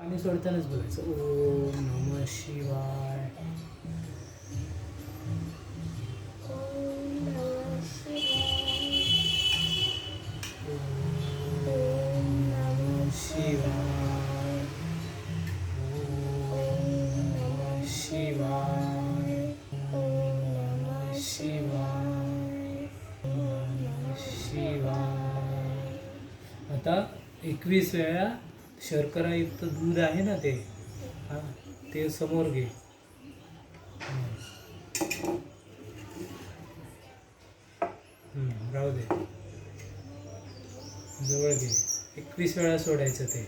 पाणी सोडतानाच बोलायचं ओम नमः शिवाय. शिवाय शिवाय शिवाय शिवाय. आता 21 वेळा शर्करायुक्त दूध आहे ना ते, हां ते समोर घे. राहू दे, जवळ घे. 21 वेळा सोडायचं ते.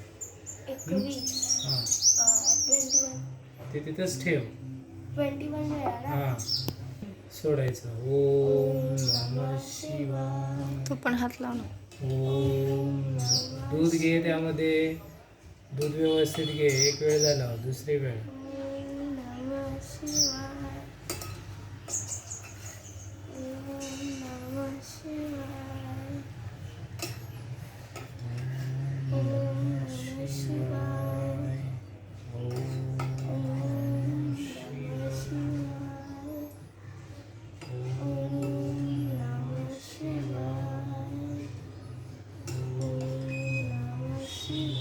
हां ते तिथंच ठेव. 21 वेळा ना? हां सोडायचं. ओम नमः शिवाय. तू पण हात लाव ना. ओम. दूध घे, त्यामध्ये दूध व्यवस्थित घे. एक वेळ झाला, दुसरी वेळ. ओम नमः शिवाय. ओम नमः शिवाय. ओम नमः शिवाय. ओम नमः शिवाय. ओम नमः शिवाय. ओम नमः शिवाय. ओम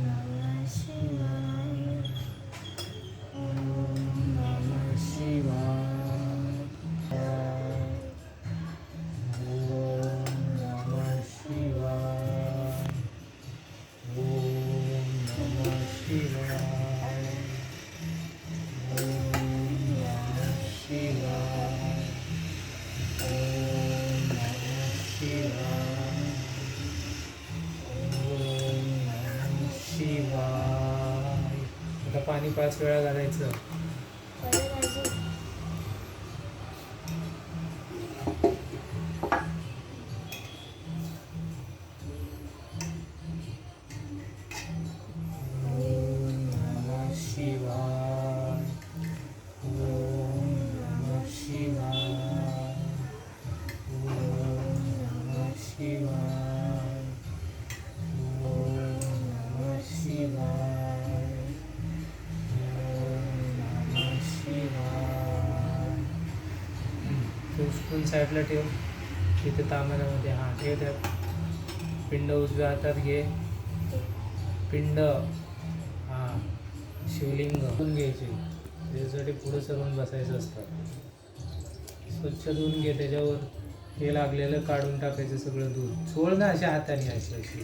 नमः शिवाय. ओम नमः शिवाय. ओम नमः शिवाय. ओम नमः शिवाय. ओम नमः शिवाय. ओम नमः शिवाय. ओम नमः शिवाय. आता पाणी 5 वेळा घालायचं. परत अजून. ओम नमः शिवाय. ओम नमः शिवाय. ओम नमः शिवाय. ओम नमः शिवाय. ओम नमः शिवाय. तो स्पून साईडला ठेव. तिथे तांब्यामध्ये हां ठेव. त्या पिंड उजव्या हातात घे. पिंड, हां शिवलिंग धुवून घ्यायचे. त्याच्यासाठी पुढं सरून बसायचं असतं. स्वच्छ धुवून घे. त्याच्यावर हे लागलेलं काढून टाकायचं सगळं दूध. सोड ना अशा हाताने, अशी अशी.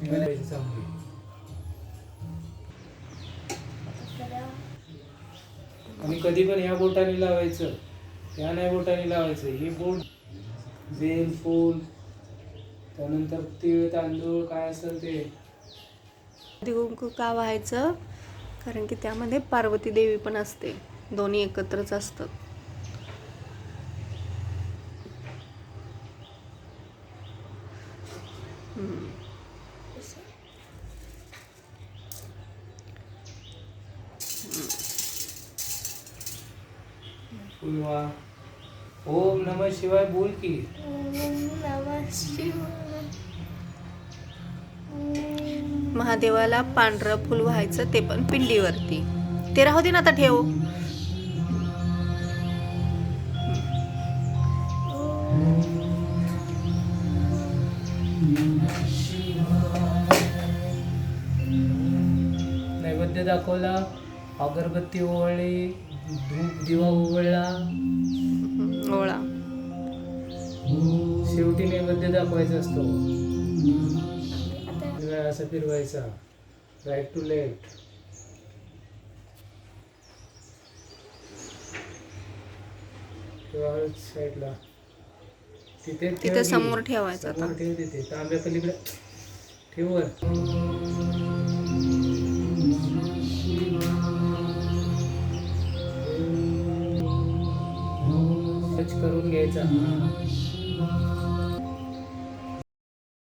निघायची चांगली. आणि कधी पण ह्या बोटाने लावायचं, ह्या नाही बोटाने लावायचं. हे बोट बेल फूल, त्यानंतर तीळ तांदूळ काय असेल ते. हळदी कुंकू का व्हायचं? कारण की त्यामध्ये पार्वती देवी पण असते. दोन्ही एकत्रच असतात. फुलवा. ओम नमः शिवाय बोल की. ओम नमः शिवाय. महादेवाला पांढरं फुल व्हायचं, ते पण पिंडीवरती. ते राहू दे ना, आता ठेव. नैवेद्य दाखवला, अगरबत्ती ओवाळली, धूप दिवा ओवाळला. ओळा. शेवटी नैवेद्य दाखवायचा असतो. आता वेळा असा फिरवायचा, राईट टू लेफ्ट. किंवा साईडला तिथे तिथे समोर ठेवायचं. आता समोर ठेव. तिथे तांब्या पलीकडे ठेव वर. स्वच्छ करून घ्यायचा.